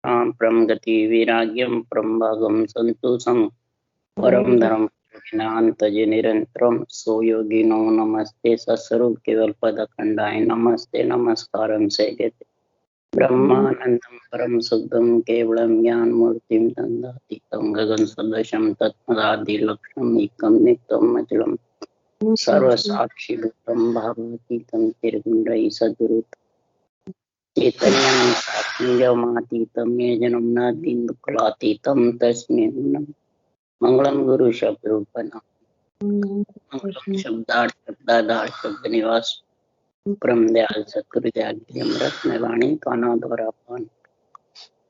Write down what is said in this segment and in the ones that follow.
परम गति विराग्यम परम भागम संतोषम परम धर्म ज्ञानतज निरंतरम सो योगिनो नमस्ते सस्वरूप केवल पद खंडाय नमस्ते नमस्कारम सेयते ब्रह्मानंदम परम शुद्धम केवलम ज्ञान मूर्तिम दंडातीतम गगन सदृशम तत्पदादि लक्ष्यम एकम नित्यम अचलम सर्व साक्षी भूतम भावतीतम निर्गुणै सद्गुरु चैतन्यं सात्विकमातीतं येजनं न बिन्दुकलातीतं तस्मै मंगलम गुरु शब्द रूपना मंगलम शब्दार्थ शब्दाधार शब्द निवास परम दयाल सतगुरु दयाल अमृत में वाणी काना द्वारा पान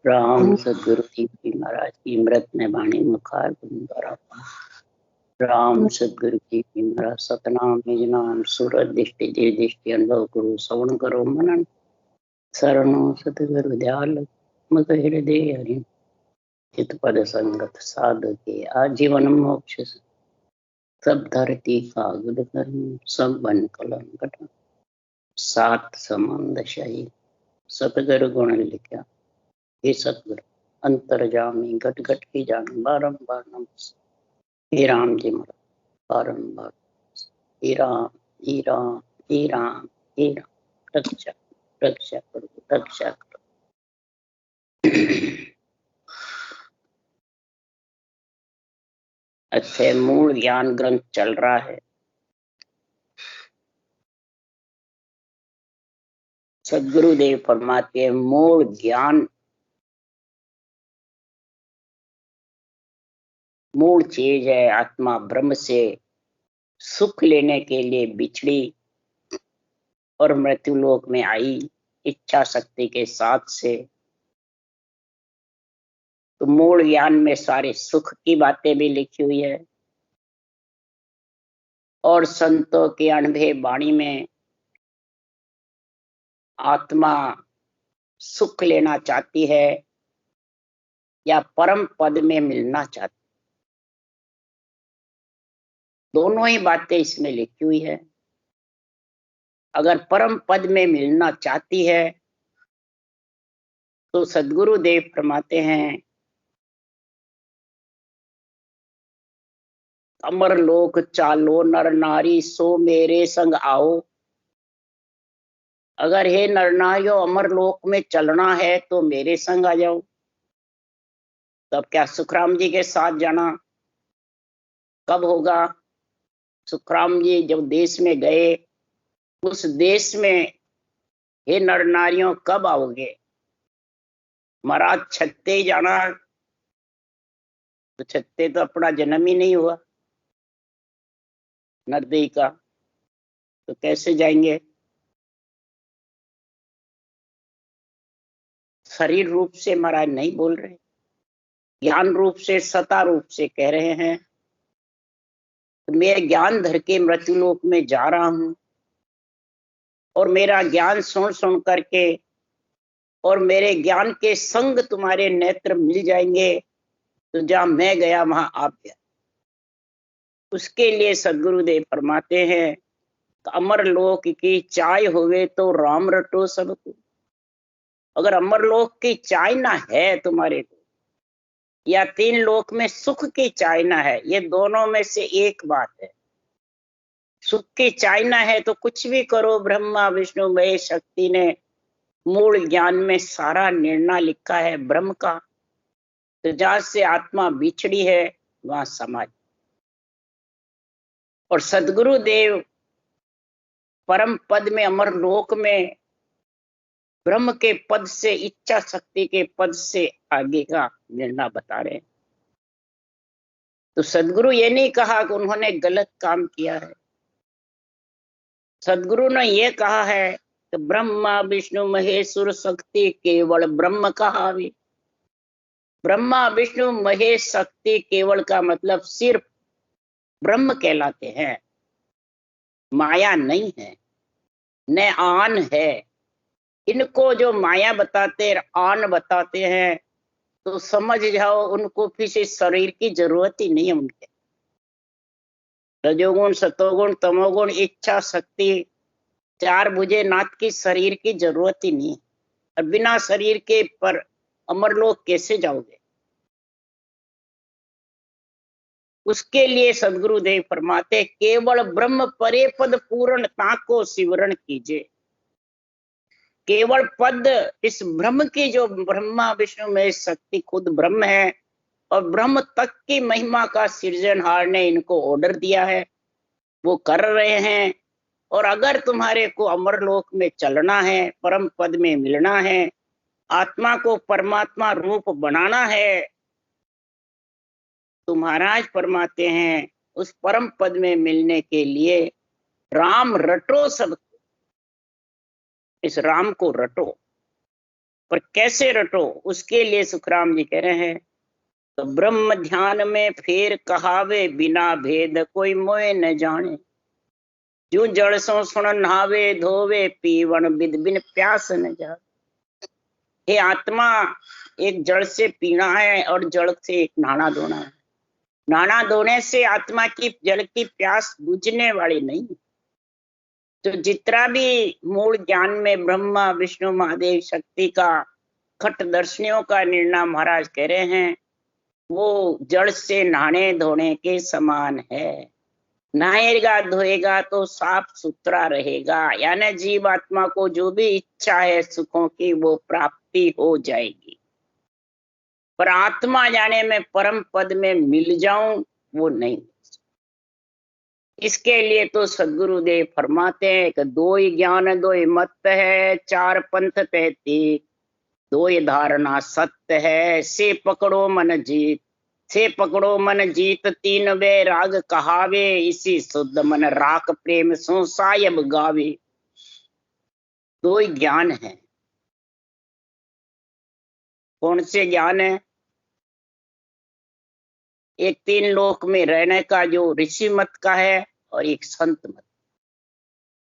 राम सतगुरु जी महाराज की अमृत में वाणी मुखार द्वारा पान राम सतगुरु जी महाराज सतनाम निज नाम सूरत दृष्टि दे दृष्टि अनुभव गुरु श्रवण करो मनन शरणो सतगुरु दयाल मत हृदय हरि चित पद संगत साधु के आजीवन मोक्ष सब धरती कागद कर्म सब बन कलम कटा सात समंद शही सतगुरु गुण लिखा हे सतगुरु अंतर्जामी घट घट की जान बारंबार नमस्ते हे राम जी महाराज बारंबार हे राम हे राम हे राम हे राम रक्षा रक्षा करो रक्षा करो। अच्छे मूल ज्ञान ग्रंथ चल रहा है। सदगुरुदेव फरमाते हैं मूल ज्ञान मूल चीज है। आत्मा ब्रह्म से सुख लेने के लिए बिछड़ी और मृत्यु लोक में आई इच्छा शक्ति के साथ से। तो मूल ज्ञान में सारे सुख की बातें भी लिखी हुई है और संतों की अनुभव वाणी में आत्मा सुख लेना चाहती है या परम पद में मिलना चाहती, दोनों ही बातें इसमें लिखी हुई है। अगर परम पद में मिलना चाहती है तो सदगुरु देव फरमाते हैं अमर लोक चालो नर नारी सो मेरे संग आओ। अगर हे नर नारियों अमर लोक में चलना है तो मेरे संग आ जाओ। तब क्या सुखराम जी के साथ जाना कब होगा? सुखराम जी जब देश में गए उस देश में हे नर नारियों कब आओगे? महाराज छत्ते ही जाना, तो छत्ते तो अपना जन्म ही नहीं हुआ नरदेई का, तो कैसे जाएंगे? शरीर रूप से महाराज नहीं बोल रहे, ज्ञान रूप से सता रूप से कह रहे हैं। तो मैं ज्ञान धर के मृत्यु लोक में जा रहा हूं और मेरा ज्ञान सुन सुन करके और मेरे ज्ञान के संग तुम्हारे नेत्र मिल जाएंगे तो जहां मैं गया वहां आप गया। उसके लिए सदगुरुदेव फरमाते हैं अमर लोक की चाय होवे तो राम रटो सबको। अगर अमर लोक की चाय ना है तुम्हारे को या तीन लोक में सुख की चाय ना है, ये दोनों में से एक बात है। सुख की चाय ना है तो कुछ भी करो। ब्रह्मा विष्णु महेश शक्ति ने मूल ज्ञान में सारा निर्णय लिखा है ब्रह्म का। तो जहां से आत्मा बिछड़ी है वहां समाज और सदगुरु देव परम पद में अमर लोक में ब्रह्म के पद से इच्छा शक्ति के पद से आगे का निर्णय बता रहे हैं। तो सदगुरु ये नहीं कहा कि उन्होंने गलत काम किया है। सदगुरु ने ये कहा है कि ब्रह्मा विष्णु महेश्वर शक्ति केवल ब्रह्म कहा भी। ब्रह्मा विष्णु महेश शक्ति केवल का मतलब सिर्फ ब्रह्म कहलाते हैं, माया नहीं है, न आन है। इनको जो माया बताते आन बताते हैं तो समझ जाओ उनको किसी शरीर की जरूरत ही नहीं है। उनके रजोगुण सतोगुण तमोगुण इच्छा शक्ति चार भुजे नाथ की शरीर की जरूरत ही नहीं है। और बिना शरीर के पर अमरलोक कैसे जाओगे? उसके लिए सदगुरुदेव फरमाते केवल ब्रह्म परे पद पूर्ण ताको सिवरण कीजिए। केवल पद इस ब्रह्म की, जो ब्रह्मा विष्णु में शक्ति खुद ब्रह्म है और ब्रह्म तक की महिमा का सृजनहार ने इनको ऑर्डर दिया है, वो कर रहे हैं। और अगर तुम्हारे को अमरलोक में चलना है, परम पद में मिलना है, आत्मा को परमात्मा रूप बनाना है, तो महाराज फरमाते हैं उस परम पद में मिलने के लिए राम रटो सब। इस राम को रटो, पर कैसे रटो? उसके लिए सुखराम जी कह रहे हैं तो ब्रह्म ध्यान में फेर कहावे बिना भेद कोई मोए न जाने। जो जड़ सो सुन नहावे धोवे पीवन बिद बिन प्यास न जा। हे आत्मा, एक जड़ से पीना है और जड़ से एक नहाना धोना है। नहाना धोने से आत्मा की जल की प्यास बुझने वाली नहीं। तो जितना भी मूल ज्ञान में ब्रह्मा विष्णु महादेव शक्ति का खट दर्शनियों का निर्णय महाराज कह रहे हैं, वो जड़ से नहाने धोने के समान है। नहाएगा धोएगा तो साफ सुथरा रहेगा, यानी जीव आत्मा को जो भी इच्छा है सुखों की वो प्राप्ति हो जाएगी। पर आत्मा जाने में परम पद में मिल जाऊं वो नहीं। इसके लिए तो सदगुरुदेव फरमाते हैं कि दो ही ज्ञान दो ही मत है, चार पंथ 33 दो ही धारणा सत्य है। से पकड़ो मन जीत, से पकड़ो मन जीत, तीन वे राग कहावे, इसी शुद्ध मन राख प्रेम सो सायब गावे। दो ही ज्ञान है। कौन से ज्ञान है? एक तीन लोक में रहने का जो ऋषि मत का है, और एक संत मत।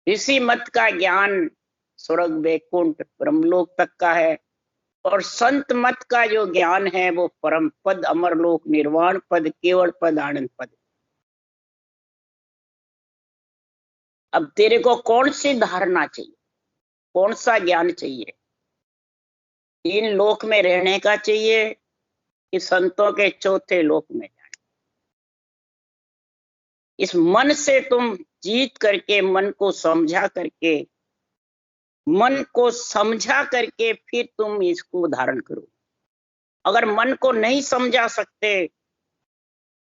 ऋषि मत का ज्ञान स्वर्ग वैकुंठ ब्रह्मलोक तक का है, और संत मत का जो ज्ञान है वो परम पद अमरलोक निर्वाण पद केवल पद आनंद पद। अब तेरे को कौन सी धारणा चाहिए, कौन सा ज्ञान चाहिए? तीन लोक में रहने का चाहिए कि संतों के चौथे लोक में जाने? इस मन से तुम जीत करके, मन को समझा करके, मन को समझा करके फिर तुम इसको धारण करो। अगर मन को नहीं समझा सकते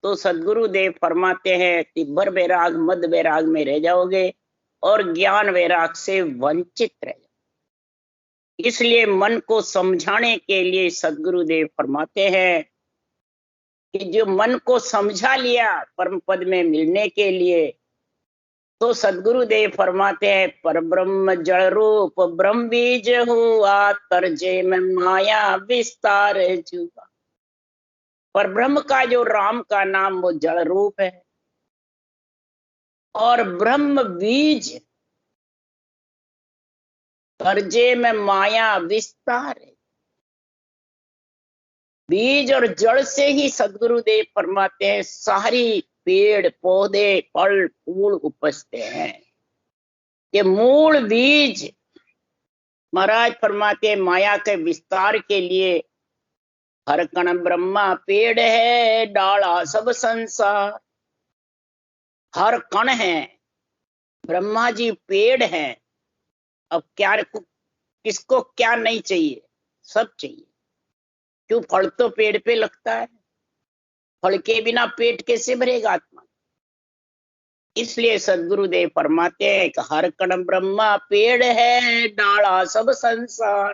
तो सदगुरुदेव फरमाते हैं तिब्बर वैराग मद वैराग में रह जाओगे और ज्ञान वैराग से वंचित रह जाओगे। इसलिए मन को समझाने के लिए सदगुरुदेव फरमाते हैं कि जो मन को समझा लिया परम पद में मिलने के लिए, तो सदगुरुदेव फरमाते हैं पर ब्रह्म जड़ रूप ब्रह्म बीज हुआ, तरजे में माया विस्तार जुआ। पर ब्रह्म का जो राम का नाम वो जड़ रूप है, और ब्रह्म बीज तरजे में माया विस्तार है। बीज और जड़ से ही सदगुरुदेव फरमाते हैं सारी पेड़ पौधे फल फूल उपजते हैं। ये मूल बीज महाराज फरमाते हैं माया के विस्तार के लिए हर कण ब्रह्मा पेड़ है, डाला सब संसार। हर कण है, ब्रह्मा जी पेड़ हैं। अब क्या, किसको क्या नहीं चाहिए? सब चाहिए। क्यों? फल तो पेड़ पे लगता है, फल के बिना पेट कैसे भरेगा आत्मा? इसलिए सदगुरुदेव फरमाते हैं कि हर कण ब्रह्मा पेड़ है, डाला सब संसार।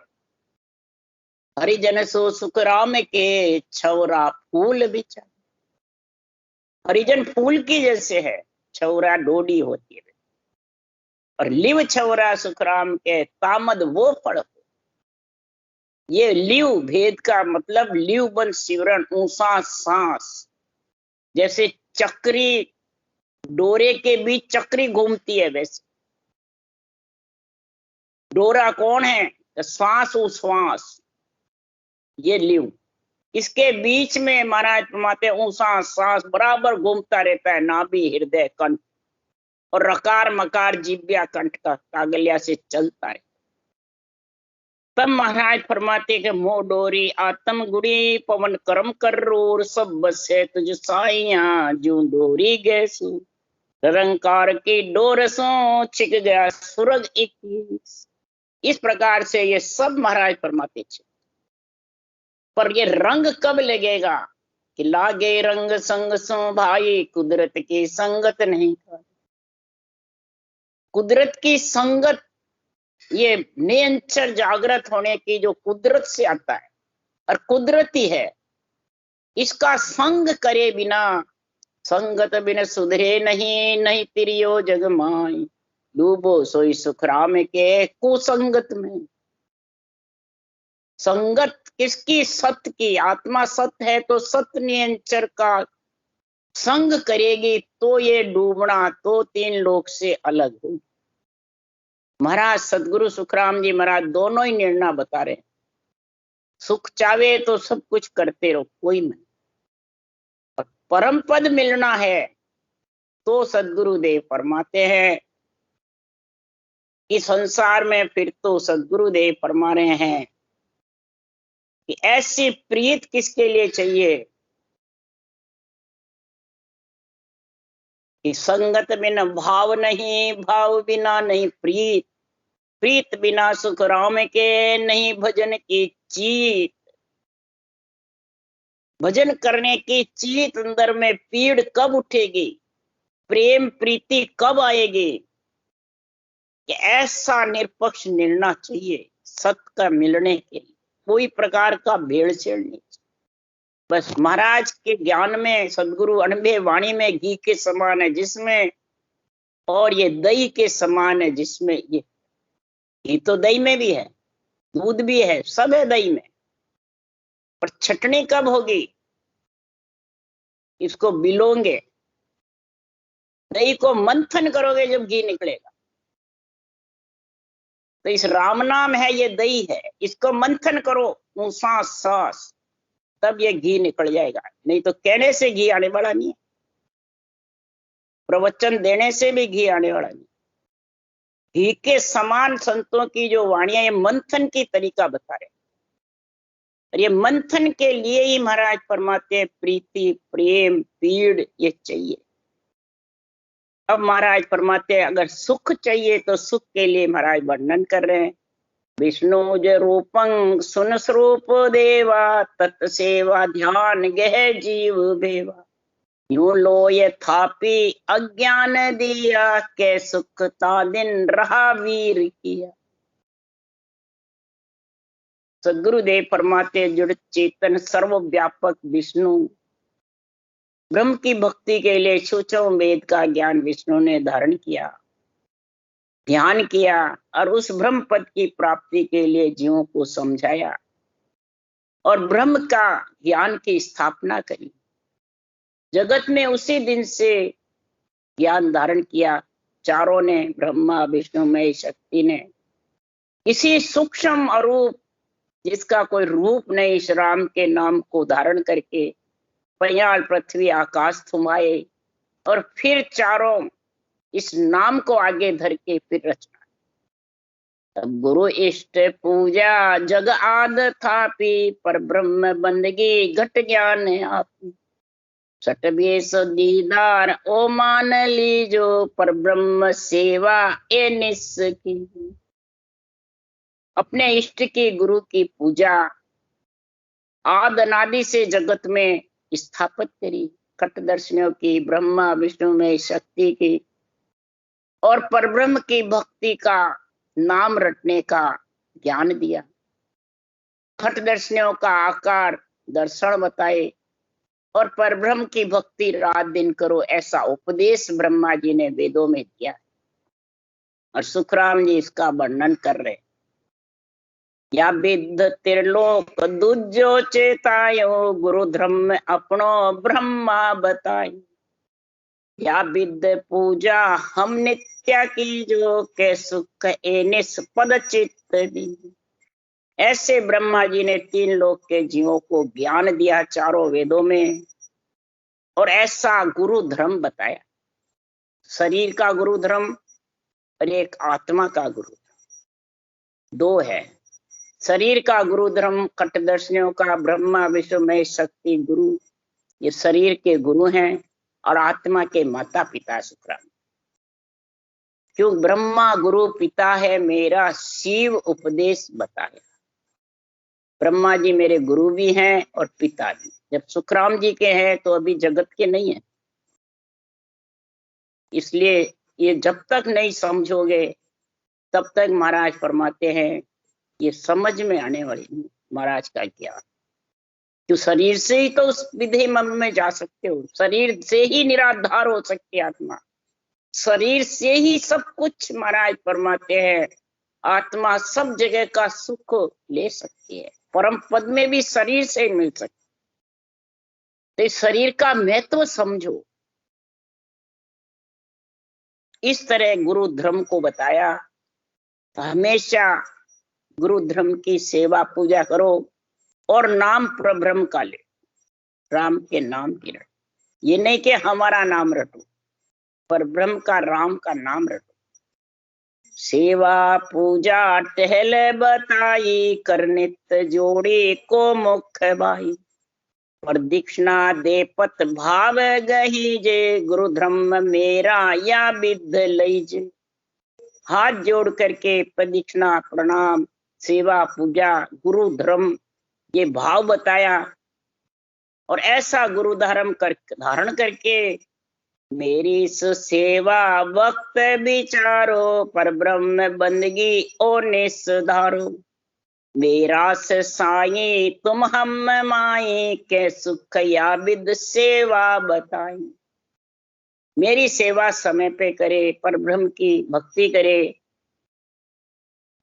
हरिजन सो सुख राम के, छौरा फूल बिचा। हरिजन फूल की जैसे है, छौरा डोडी होती है। और लिव छौरा सुखराम के, तामद वो फल हो। ये लिव भेद का मतलब लिव बन सिवरण, ऊंसा सांस। जैसे चक्री, डोरे के बीच चक्री घूमती है, वैसे डोरा कौन है? श्वास उश्वास, ये लिव। इसके बीच में महाराज फरमाते ऊंसा सांस बराबर घूमता रहता है, नाभि हृदय कंठ, और रकार मकार जिब्या कंठ का कागलिया से चलता है। तब महाराज फरमाते कि मोह डोरी आत्म गुड़ी पवन कर्म कर रोर सब बसे तुझ साइया जू डोरी गैसू निरंकार की डोर सो छिक गया सुरग 21। इस प्रकार से ये सब महाराज फरमाते थे। पर ये रंग कब लगेगा कि लागे रंग संग सो भाई कुदरत की संगत नहीं कर। कुदरत की संगत ये निरंतर जागृत होने की जो कुदरत से आता है और कुदरती है, इसका संग करे बिना संगत बिन सुधरे नहीं, नहीं तिरियो जग माई डूबो सोई सुखराम के कुसंगत में। संगत किसकी? सत्य की। आत्मा सत्य है तो सत्य निरंतर का संग करेगी तो ये डूबना तो 3 लोक से अलग होगी। महाराज सदगुरु सुखराम जी महाराज दोनों ही निर्णय बता रहे हैं। सुख चाहे तो सब कुछ करते रहो, कोई नहीं। और परम पद मिलना है तो सदगुरुदेव फरमाते हैं कि संसार में फिर तो सदगुरुदेव फरमा रहे हैं कि ऐसी प्रीत किसके लिए चाहिए कि संगत बिना भाव नहीं, भाव बिना नहीं प्रीत, प्रीत बिना सुख राम के नहीं भजन की चीत। भजन करने की चीत अंदर में पीड़ कब उठेगी, प्रेम प्रीति कब आएगी कि ऐसा निरपक्ष निर्णय चाहिए सत्य का मिलने के लिए। कोई प्रकार का भेड़छेड़ नहीं। बस महाराज के ज्ञान में सदगुरु अनुभव वाणी में घी के समान है जिसमें, और ये दही के समान है जिसमें। ये घी तो दही में भी है, दूध भी है, सब है दही में। पर छटनी कब होगी? इसको बिलोंगे, दही को मंथन करोगे जब घी निकलेगा। तो इस राम नाम है, ये दही है, इसको मंथन करो सांस सांस, तब ये घी निकल जाएगा। नहीं तो कहने से घी आने वाला नहीं है, प्रवचन देने से भी घी आने वाला नहीं। घी के समान संतों की जो वाणियां ये मंथन की तरीका बता रहे। और ये मंथन के लिए ही महाराज फरमाते हैं प्रीति प्रेम पीड़ ये चाहिए। अब महाराज फरमाते हैं अगर सुख चाहिए तो सुख के लिए महाराज वर्णन कर रहे हैं। विष्णु ज रूपं सुन स्वरूप देवा तत्सेवा ध्यान गह जीव भेवा यूं लो यथापि अज्ञान दिया के सुखता दिन रहा वीर किया। सदगुरुदेव फरमाते जुड़ चेतन सर्वव्यापक विष्णु, ब्रह्म की भक्ति के लिए सूक्ष्म वेद का ज्ञान विष्णु ने धारण किया, ध्यान किया और उस ब्रह्म पद की प्राप्ति के लिए जीवों को समझाया और ब्रह्म का ज्ञान की स्थापना करी। जगत में उसी दिन से ज्ञान धारण किया चारों ने, ब्रह्मा विष्णु महेश शक्ति ने। इसी सूक्ष्म अरूप जिसका कोई रूप नहीं, इस राम के नाम को धारण करके पयाल पृथ्वी आकाश थुमाए और फिर चारों इस नाम को आगे धर के फिर रचना। तब गुरु इष्ट पूजा जग आद थापी पर ब्रह्म बंदगी घट ज्ञान आपी। सटबेस दीदार ओ मान लीजो पर ब्रह्म सेवा ए निस की। अपने इष्ट की गुरु की पूजा आद अनादि से जगत में स्थापित करी, खट दर्शनों की, ब्रह्मा विष्णु में शक्ति की और परब्रह्म की भक्ति का नाम रटने का ज्ञान दिया। खट दर्शनों का आकार दर्शन बताए और परब्रह्म की भक्ति रात दिन करो, ऐसा उपदेश ब्रह्मा जी ने वेदों में दिया और सुखराम जी इसका वर्णन कर रहे। या विद्ध त्रिलोक दूजो चेतायो गुरु धर्म अपनो ब्रह्मा बताई। या विद्ध पूजा हम नित्या की जो के सुख ए निष्पद चित्त दी। ऐसे ब्रह्मा जी ने 3 लोक के जीवों को ज्ञान दिया चारों वेदों में और ऐसा गुरु धर्म बताया। शरीर का गुरु धर्म और एक आत्मा का गुरु धर्म, 2 है। शरीर का गुरु धर्म कटदर्शनियों का ब्रह्मा विष्णु महेश शक्ति गुरु, ये शरीर के गुरु हैं और आत्मा के माता पिता सुखराम। क्यों ब्रह्मा गुरु पिता है मेरा, शिव उपदेश बताए। ब्रह्मा जी मेरे गुरु भी हैं और पिता भी। जब सुखराम जी के हैं तो अभी जगत के नहीं है। इसलिए ये जब तक नहीं समझोगे तब तक महाराज फरमाते हैं ये समझ में आने वाली नहीं महाराज का ज्ञान। तो शरीर से ही तो उस विधि मन में जा सकते हो, शरीर से ही निराधार हो सकती है आत्मा, शरीर से ही सब कुछ महाराज फरमाते हैं। आत्मा सब जगह का सुख ले सकती है, परम पद में भी शरीर से मिल सकती। तो शरीर का महत्व समझो। इस तरह गुरु धर्म को बताया। हमेशा गुरु धर्म की सेवा पूजा करो और नाम प्रब्रह्म का ले, राम के नाम की रटो। ये नहीं कि हमारा नाम रटो, पर ब्रह्म का राम का नाम रटो। सेवा पूजा टहल बताई, कर नित जोड़ी को मुख भाई। प्रदक्षिणा दे पत भाव गही जे, गुरु धर्म मेरा या विध लईजे। हाथ जोड़ करके प्रदक्षिणा प्रणाम सेवा पूजा गुरु धर्म ये भाव बताया। और ऐसा गुरु धारण करके मेरी सेवा वक्त विचारो, पर ब्रह्म बंदगी ओ निस्धारो। मेरा से साई तुम हम माए, के सुख या विद सेवा बताई। मेरी सेवा समय पे करे, पर ब्रह्म की भक्ति करे,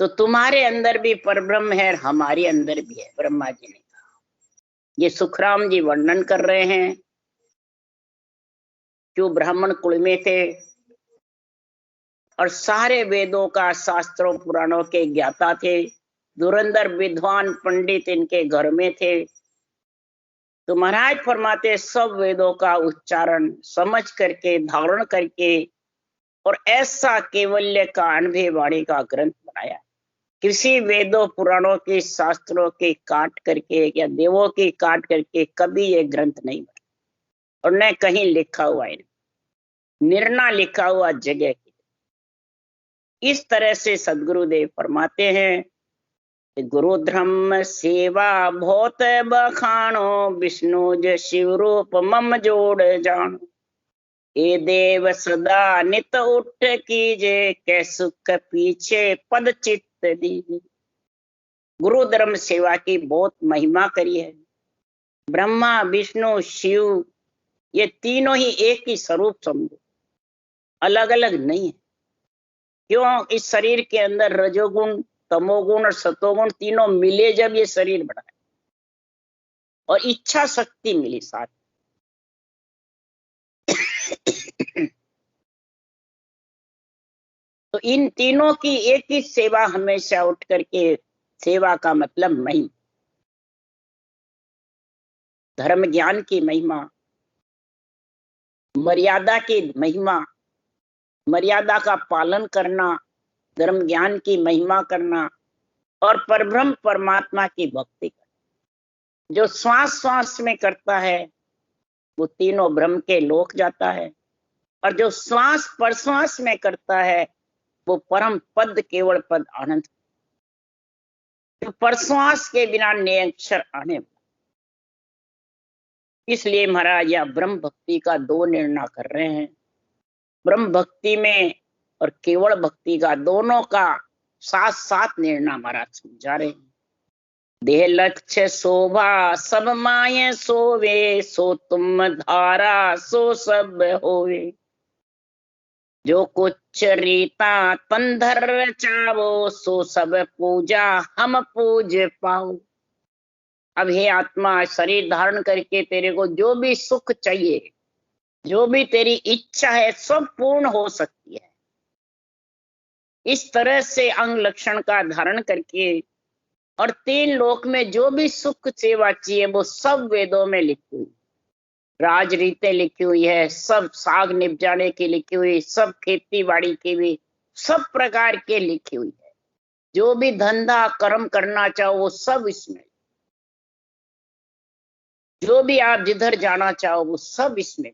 तो तुम्हारे अंदर भी परब्रह्म है, हमारे अंदर भी है। ब्रह्मा जी ने कहा। ये सुखराम जी वर्णन कर रहे हैं। जो ब्राह्मण कुल में थे और सारे वेदों का शास्त्रों पुराणों के ज्ञाता थे, धुरंधर विद्वान पंडित इनके घर में थे। तो महाराज फरमाते सब वेदों का उच्चारण समझ करके धारण करके और ऐसा केवल्य का अनुभव वाणी का ग्रंथ बनाया। किसी वेदों पुराणों के शास्त्रों के काट करके या देवों की काट करके कभी ये ग्रंथ नहीं बना और न कहीं लिखा हुआ है, निर्णय लिखा हुआ जगह की। इस तरह से सदगुरुदेव फरमाते हैं गुरु धर्म सेवा बहुत बखानो, विष्णु ज शिव रूप मम जोड़ जानो। ए देव सदा नित उठ कीजे, कै सुख पीछे पद चित्त दीजे। गुरु धर्म सेवा की बहुत महिमा करी है। ब्रह्मा विष्णु शिव ये तीनों ही एक ही स्वरूप समझो, अलग अलग नहीं है। क्यों? इस शरीर के अंदर रजोगुण तमोगुण और सतोगुण तीनों मिले जब ये शरीर बना है और इच्छा शक्ति मिली साथ। तो इन तीनों की एक ही सेवा हमेशा उठ करके, सेवा का मतलब महिमा, धर्म ज्ञान की महिमा, मर्यादा की महिमा, मर्यादा का पालन करना, धर्म ज्ञान की महिमा करना और परब्रह्म परमात्मा की भक्ति करना। जो श्वास श्वास में करता है वो तीनों ब्रह्म के लोक जाता है, और जो श्वास प्रश्वास में करता है वो परम पद केवल पद आनंद। तो प्रश्वास के बिना निरक्षर आने। इसलिए महाराज यह ब्रह्म भक्ति का दो निर्णय कर रहे हैं। ब्रह्म भक्ति में और केवल भक्ति का दोनों का साथ साथ निर्णय महाराज समझा रहे हैं। देह लक्ष्य शोभा सब माये सोवे, सो तुम धारा सो सब होवे। जो कुछ रीता तंधर चावो, सो सब पूजा हम पूज पाओ। अब हे आत्मा, शरीर धारण करके तेरे को जो भी सुख चाहिए, जो भी तेरी इच्छा है, सब पूर्ण हो सकती है। इस तरह से अंग लक्षण का धारण करके और तीन लोक में जो भी सुख सेवा चाहिए वो सब वेदों में लिखी हुई, राज रीतें लिखी हुई है, सब साग निपजाने की लिखी हुई, सब खेती बाड़ी की भी सब प्रकार के लिखी हुई है। जो भी धंधा कर्म करना चाहो वो सब इसमें, जो भी आप जिधर जाना चाहो वो सब इसमें।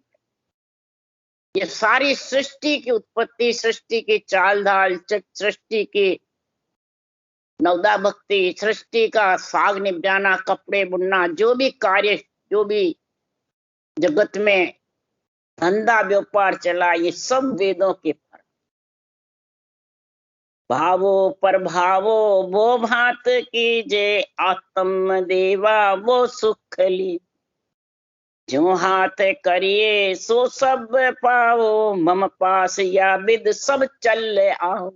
ये सारी सृष्टि की उत्पत्ति, सृष्टि की चाल ढाल, सृष्टि की नवदा भक्ति, सृष्टि का साग निपटाना, कपड़े बुनना, जो भी कार्य, जो भी जगत में धंधा व्यापार चला, ये सब वेदों के फल। भावो पर भावो वो भात कीजे, आत्म देवा वो सुख ली। जो हाथ करिए सो सब पाओ, मम पास या विद सब चल आओ।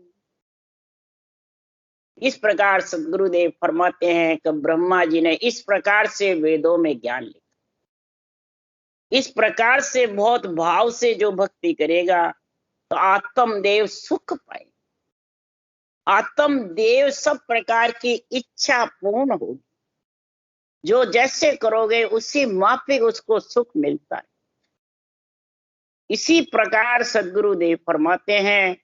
इस प्रकार सदगुरुदेव फरमाते हैं कि ब्रह्मा जी ने इस प्रकार से वेदों में ज्ञान लिखा। इस प्रकार से बहुत भाव से जो भक्ति करेगा तो आत्मदेव सुख पाए। आत्मदेव सब प्रकार की इच्छा पूर्ण होगी। जो जैसे करोगे उसी माफिक उसको सुख मिलता है। इसी प्रकार सदगुरुदेव फरमाते हैं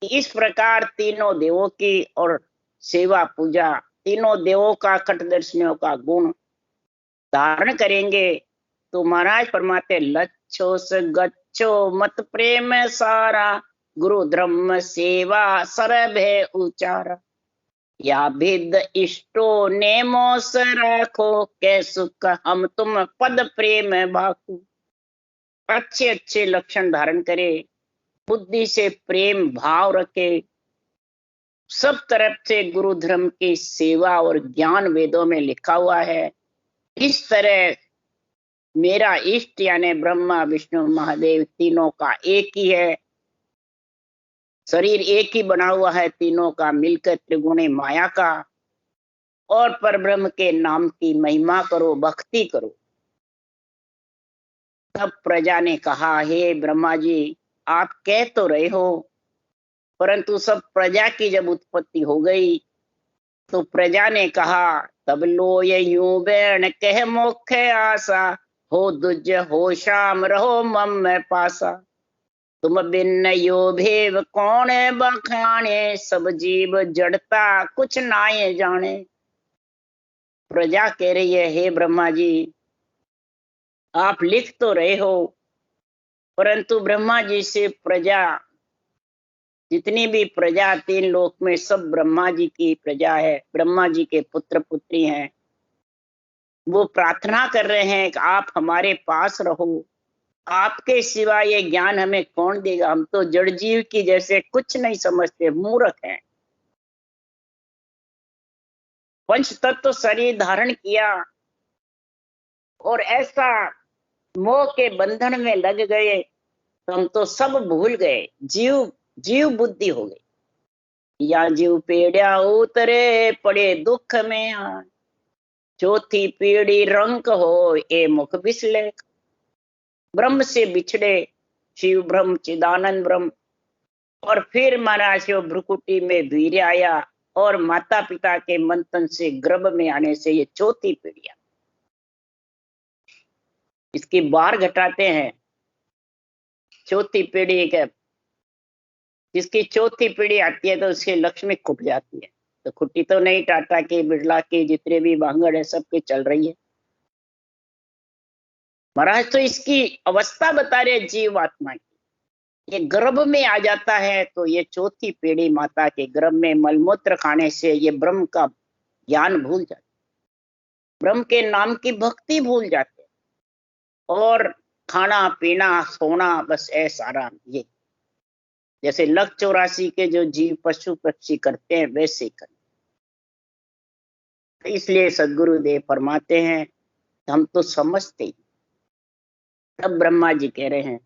कि इस प्रकार तीनों देवों की और सेवा पूजा, तीनों देवों का कटदर्शनियों का गुण धारण करेंगे तो महाराज फरमाते लच्छो स गच्छो मत प्रेम सारा, गुरु धर्म सेवा सरभे उचारा। या भिद इष्टो नेमो स राखो, के सुख हम तुम पद प्रेम भाकू। अच्छे अच्छे लक्षण धारण करे, बुद्धि से प्रेम भाव रखे, सब तरफ से गुरु धर्म की सेवा और ज्ञान वेदों में लिखा हुआ है। इस तरह मेरा इष्ट यानी ब्रह्मा विष्णु महादेव तीनों का एक ही है, शरीर एक ही बना हुआ है तीनों का मिलकर त्रिगुणी माया का। और परब्रह्म के नाम की महिमा करो, भक्ति करो। तब प्रजा ने कहा, हे ब्रह्मा जी आप कह तो रहे हो, परंतु सब प्रजा की जब उत्पत्ति हो गई तो प्रजा ने कहा, तब लो ये यूं बैण कह मोक्ष आशा, हो दुज हो शाम रहो मम में पासा। तुम बिन यो भेव कौन बखाने, सब जीव जड़ता कुछ नाये जाने। प्रजा कह रही है, हे ब्रह्मा जी आप लिख तो रहे हो, परंतु ब्रह्मा जी से प्रजा, जितनी भी प्रजा तीन लोक में सब ब्रह्मा जी की प्रजा है, ब्रह्मा जी के पुत्र पुत्री हैं। वो प्रार्थना कर रहे हैं कि आप हमारे पास रहो, आपके सिवा ये ज्ञान हमें कौन देगा, हम तो जड़ जीव की जैसे कुछ नहीं समझते, मूर्ख हैं। पंच तत्व शरीर धारण किया और ऐसा मोह के बंधन में लग गए तो हम तो सब भूल गए, जीव बुद्धि हो गई। या जीव पेड़िया उतरे पड़े दुख में आ, चौथी पीढ़ी रंक हो ए मुख बिसलेख। ब्रह्म से बिछड़े शिव ब्रह्म चिदानंद ब्रह्म, और फिर महाराज शिव भ्रुकुटी में वीर्य आया और माता पिता के मंथन से गर्भ में आने से ये चौथी पीढ़िया। इसकी बार घटाते हैं, चौथी पीढ़ी के, जिसकी चौथी पीढ़ी आती है तो उसकी लक्ष्मी खुप जाती है। तो खुट्टी तो नहीं, टाटा की बिरला की जितने भी वांगड़ है सबके चल रही है। महाराज तो इसकी अवस्था बता रहे जीव आत्मा की। ये गर्भ में आ जाता है तो ये चौथी पीढ़ी माता के गर्भ में मलमूत्र खाने से ये ब्रह्म का ज्ञान भूल जाते, ब्रह्म के नाम की भक्ति भूल जाते, और खाना पीना सोना बस ऐसा आराम, ये जैसे लख 84 के जो जीव पशु पक्षी करते हैं वैसे करते। तो इसलिए सदगुरुदेव फरमाते हैं हम तो समझते ही। तब ब्रह्मा जी कह रहे हैं,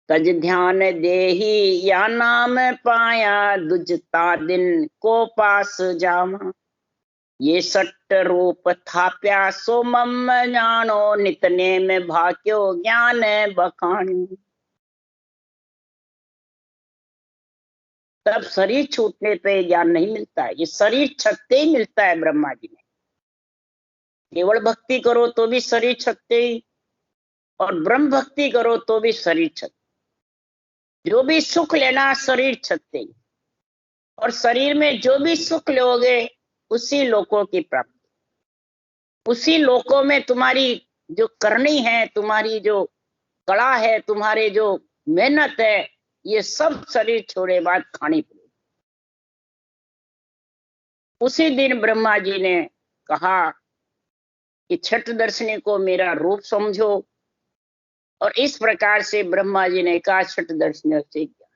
तज ध्यान देही या नाम पाया, दुजता दिन को पास जामा। ये सट रूप थाप्या सो मम जानो, नितने में भाक्यो ज्ञान बखानी। तब शरीर छूटने पे ज्ञान नहीं मिलता है, ये शरीर छकते ही मिलता है। ब्रह्मा जी ने केवल भक्ति करो तो भी शरीर छकते ही, और ब्रह्म भक्ति करो तो भी शरीर छकते। जो भी सुख लेना शरीर छकते ही। और शरीर में जो भी सुख लोगे उसी लोकों की प्राप्ति, उसी लोकों में तुम्हारी जो करनी है, तुम्हारी जो कला है, तुम्हारे जो मेहनत है, ये सब शरीर छोड़े बाद खानी पड़ेगी। उसी दिन ब्रह्मा जी ने कहा कि छठ दर्शनी को मेरा रूप समझो, और इस प्रकार से ब्रह्मा जी ने कहा छठ दर्शनी से ज्ञान।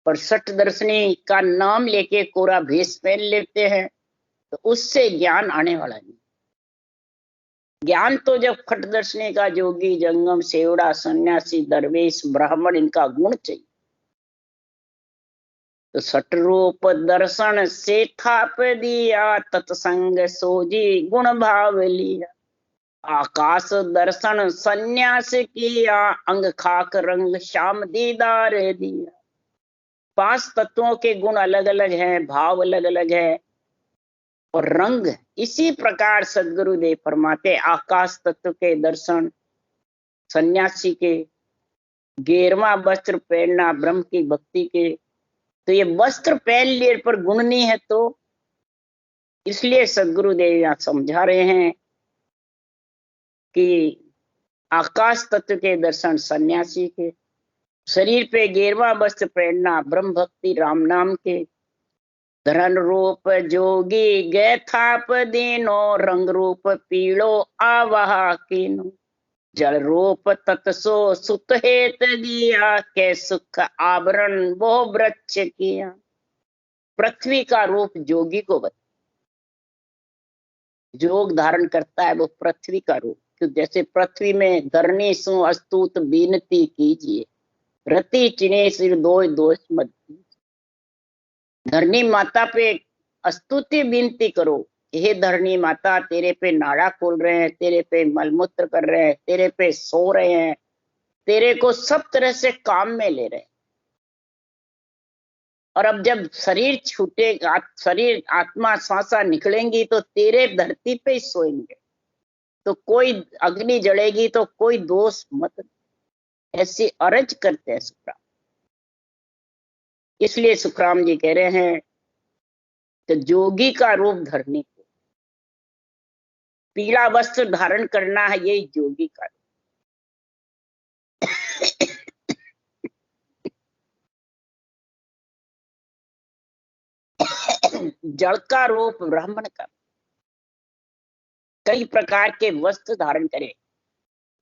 पर छठ दर्शनी का नाम लेके कोरा भेष पहन लेते हैं तो उससे ज्ञान आने वाला नहीं। ज्ञान तो जब खट दर्शनी का जोगी, जंगम, सेवड़ा, सन्यासी, दरवेश, ब्राह्मण, इनका गुण चाहिए। तो सट रूप दर्शन से थाप दिया, तत्संग सोजी गुण भाव लिया। आकाश दर्शन सन्यास किया, अंग खाक रंग श्याम दीदार दिया। 5 तत्वों के गुण अलग अलग हैं, भाव अलग अलग है और रंग। इसी प्रकार सदगुरुदेव फरमाते आकाश तत्व के दर्शन, सन्यासी के 11वां वस्त्र पहनना, ब्रह्म की भक्ति के। तो ये वस्त्र पहन लिए पर गुण नहीं है, तो इसलिए सदगुरुदेव यहाँ समझा रहे हैं कि आकाश तत्व के दर्शन सन्यासी के, शरीर पे 11वां वस्त्र पहनना ब्रह्म भक्ति राम नाम के, धरन रूप जोगी गए थाप दीनो, रंग रूप पीड़ो आवाह कीनो। जल रूप तत्सो सुत हेत दिया, के सुख आवरण वो वृक्ष किया। पृथ्वी का रूप जोगी को बता, जोग धारण करता है वो पृथ्वी का रूप। तो जैसे पृथ्वी में धरनी सु अस्तुत बीनती कीजिए, रति चिने सिर दोष दोष मत। धरनी माता पे स्तुति विनती करो, हे धरनी माता, तेरे पे नाड़ा खोल रहे हैं, तेरे पे मलमूत्र कर रहे हैं, तेरे पे सो रहे हैं, तेरे को सब तरह से काम में ले रहे हैं। और अब जब शरीर छूटेगा, शरीर आत्मा सांसा निकलेंगी तो तेरे धरती पे ही सोएंगे। तो कोई अग्नि जलेगी तो कोई दोष मत, ऐसी अरज करते हैं सुखराम। इसलिए सुखराम जी कह रहे हैं कि जोगी का रूप धरने को, पीला वस्त्र धारण करना है, यही जोगी का रूप। जड़ का रूप ब्राह्मण का, कई प्रकार के वस्त्र धारण करे,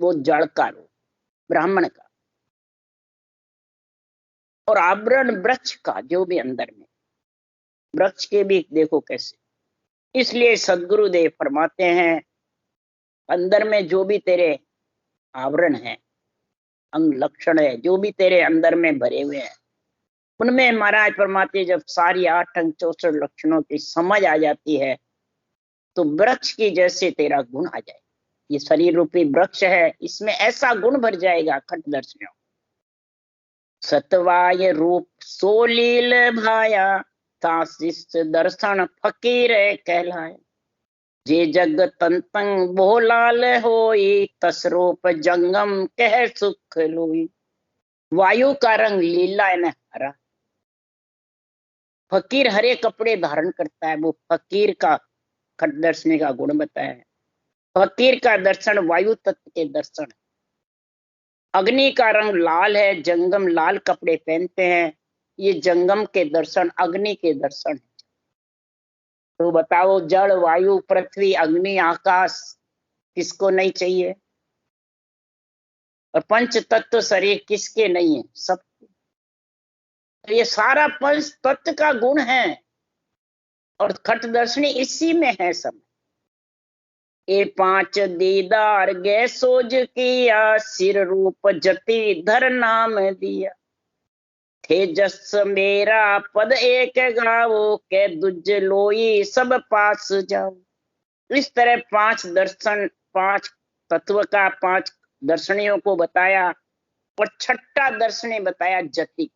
वो जड़ का रूप ब्राह्मण का। और आवरण वृक्ष का, जो भी अंदर में, वृक्ष के भी देखो कैसे। इसलिए सदगुरुदेव फरमाते हैं अंदर में जो भी तेरे आवरण है, अंग लक्षण है, जो भी तेरे अंदर में भरे हुए हैं, उनमें महाराज फरमाते जब सारी 8 अंग 64 लक्षणों की समझ आ जाती है तो वृक्ष की जैसे तेरा गुण आ जाए। ये शरीर रूपी वृक्ष है, इसमें ऐसा गुण भर जाएगा खट दर्शनों। सतवाय रूप सोलील भाया, ताशिष्ट दर्शन फकीर कहलाए। जे जग तंतंग बोलाल होई, तसरूप जंगम कह सुख लोई। वायु का रंग लीला है न हरा, फकीर हरे कपड़े धारण करता है, वो फकीर का खट दर्शनी का गुण बताया है। फकीर का दर्शन वायु तत्व के दर्शन है। अग्नि का रंग लाल है, जंगम लाल कपड़े पहनते हैं, ये जंगम के दर्शन अग्नि के दर्शन है। तो बताओ जड़ वायु पृथ्वी अग्नि आकाश किसको नहीं चाहिए? और पंच तत्व शरीर किसके नहीं है? सब। तो ये सारा पंच तत्व का गुण है और खट दर्शनी इसी में है सब। ए 5 दीदार गे सोज किया, सिर रूप जति धर नाम दिया। थे जस मेरा पद एक गावो, के दुज लोई सब पास जाओ। इस तरह 5 दर्शन, 5 तत्व का 5 दर्शनियों को बताया और छठा दर्शनी बताया जति।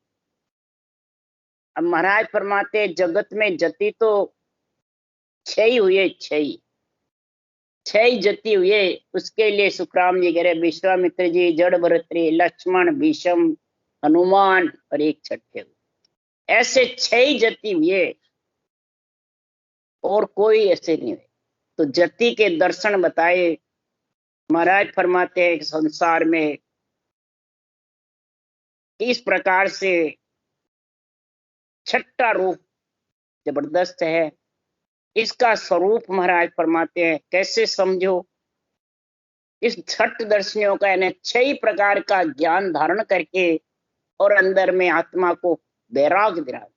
अब महाराज फरमाते जगत में जति तो 6 हुए, 6 जति हुए। उसके लिए सुखराम जी कह रहे विश्वामित्र जी, जड़ भरतरी, लक्ष्मण, भीष्म, हनुमान और एक छठे हुए। ऐसे 6 जति हुए और कोई ऐसे नहीं हुए। तो जति के दर्शन बताए। महाराज फरमाते हैं कि संसार में इस प्रकार से छठा रूप जबरदस्त है। इसका स्वरूप महाराज फरमाते हैं कैसे समझो। इस छठ दर्शनियों का यानी 6 प्रकार का ज्ञान धारण करके और अंदर में आत्मा को वैराग दिला दो।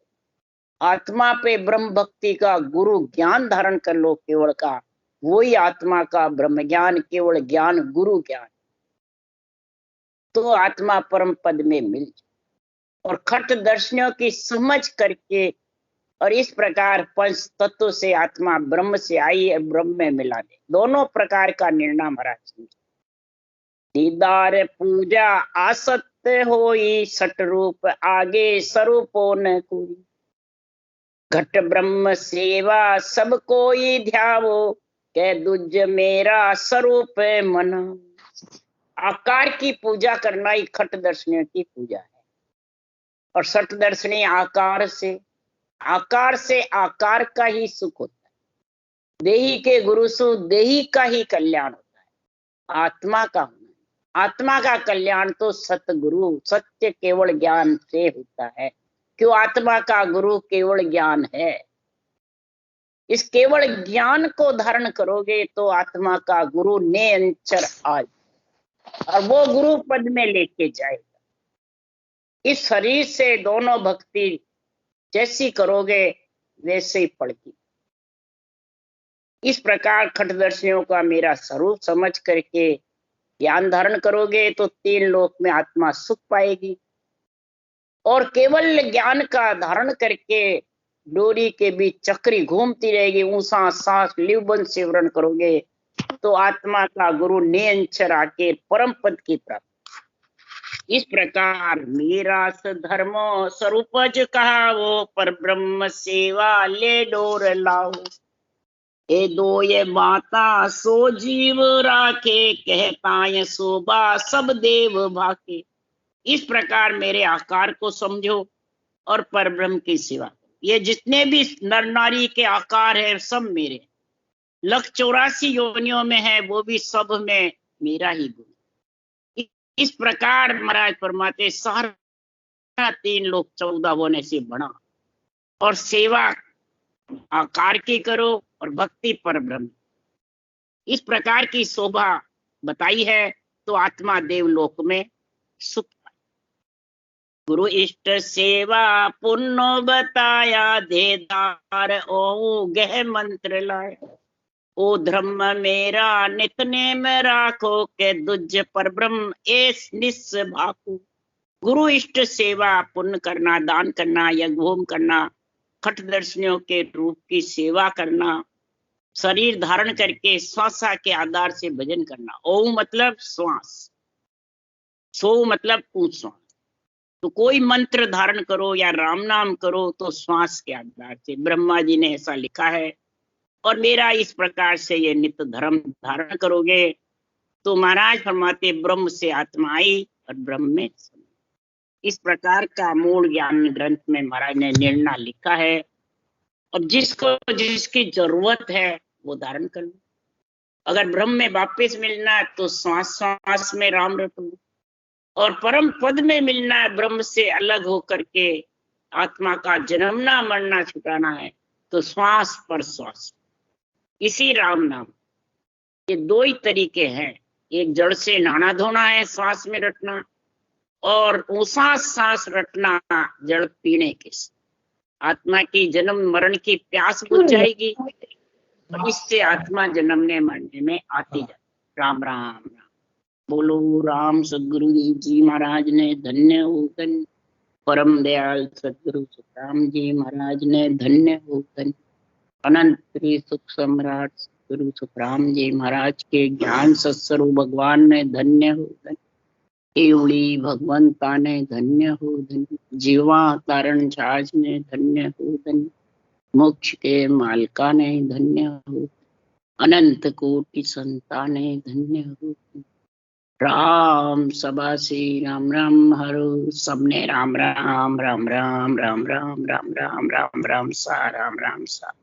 आत्मा पे ब्रह्म भक्ति का गुरु ज्ञान धारण कर लो केवल का, वही आत्मा का ब्रह्म ज्ञान केवल ज्ञान गुरु ज्ञान, तो आत्मा परम पद में मिल जाए। और खट दर्शनियों की समझ करके और इस प्रकार पंच तत्व से आत्मा ब्रह्म से आई है, ब्रह्म में मिला दे। दोनों प्रकार का निर्णय महाराज। दीदार पूजा आसक्त होई, सट रूप आगे स्वरूपो न कोई। घट ब्रह्म सेवा सब कोई ध्यावो, कह दुज मेरा स्वरूप मना। आकार की पूजा करना ही खट दर्शनियों की पूजा है। और सट दर्शनी आकार से आकार का ही सुख होता है। देही के गुरु सु देही का ही कल्याण होता है। आत्मा का होना, आत्मा का कल्याण तो सतगुरु सत्य केवल ज्ञान से होता है। क्यों? आत्मा का गुरु केवल ज्ञान है। इस केवल ज्ञान को धारण करोगे तो आत्मा का गुरु ने अंचर आज और वो गुरु पद में लेके जाएगा। इस शरीर से दोनों भक्ति जैसी करोगे वैसे ही पड़ती। इस प्रकार खटदर्शियों का मेरा स्वरूप समझ करके ज्ञान धारण करोगे तो 3 लोक में आत्मा सुख पाएगी। और केवल ज्ञान का धारण करके डोरी के बीच चक्री घूमती रहेगी, ऊंसा सांस लिवबंद सेवरण करोगे तो आत्मा का गुरु नियंचर आके परम पद की प्राप्ति। इस प्रकार मेरा धर्मो स्वरूपज कहा वो, पर ब्रह्म सेवा ले डोर लाओ। ए दो ये माता सो जीव राखे, कहता ये शोभा सब देव भाके। इस प्रकार मेरे आकार को समझो और पर ब्रह्म की सेवा। ये जितने भी नर नारी के आकार है सब मेरे, 184 योनियों में है, वो भी सब में मेरा ही गुण। इस प्रकार महाराज फरमाते सारा 3 लोक 14 होने से बना। और सेवा आकार की करो और भक्ति पर ब्रह्म। इस प्रकार की शोभा बताई है तो आत्मा देवलोक में सुख। गुरु इष्ट सेवा पुण्य बताया, देदार ओ गह मंत्र लाया। ओ धर्म मेरा नितने में राखो, के दुज पर ब्रह्म एस निस भाकू। गुरु इष्ट सेवा पुण्य करना, दान करना, यज्ञ होम करना, खट दर्शनियों के रूप की सेवा करना, शरीर धारण करके श्वासा के आधार से भजन करना। ओम मतलब श्वास, सो मतलब ऊंच श्वास। तो कोई मंत्र धारण करो या राम नाम करो तो श्वास के आधार से, ब्रह्मा जी ने ऐसा लिखा है। और मेरा इस प्रकार से ये नित्य धर्म धारण करोगे तो महाराज फरमाते ब्रह्म से आत्मा आई और ब्रह्म में। इस प्रकार का मूल ज्ञान ग्रंथ में महाराज ने निर्णय लिखा है। अब जिसको जिसकी जरूरत है वो धारण कर लो। अगर ब्रह्म में वापस मिलना है तो श्वास श्वास में राम रख लो। और परम पद में मिलना है, ब्रह्म से अलग होकर के आत्मा का जन्मना मरना छुटाना है तो श्वास पर श्वास, इसी राम नाम। ये 2 ही तरीके हैं। एक जड़ से नहाना धोना है श्वास में रटना, और ऊंसा सांस रटना जड़ पीने के। आत्मा की जन्म मरण की प्यास बुझ जाएगी और इससे आत्मा जन्मने मरने में आती जाए। राम राम राम। बोलो राम सदगुरुदेव जी महाराज ने धन्य हो धन्य। परम दयाल सदगुरु सुखराम जी महाराज ने धन्य हो धन्य। अनंत सुख सम्राट सदगुरु सुखराम जी महाराज के ज्ञान सत्स्वरूप भगवान ने धन्य हो धन्य। केवली भगवंता ने धन्य हो धन्य। जीवा तारण छाछ ने धन्य हो धन्य। मोक्ष के मालका ने धन्य हो। अनंत कोटि संता ने धन्य हो। राम सबासी राम राम हरो, सबने राम राम राम राम राम राम राम राम राम राम सा राम राम सा।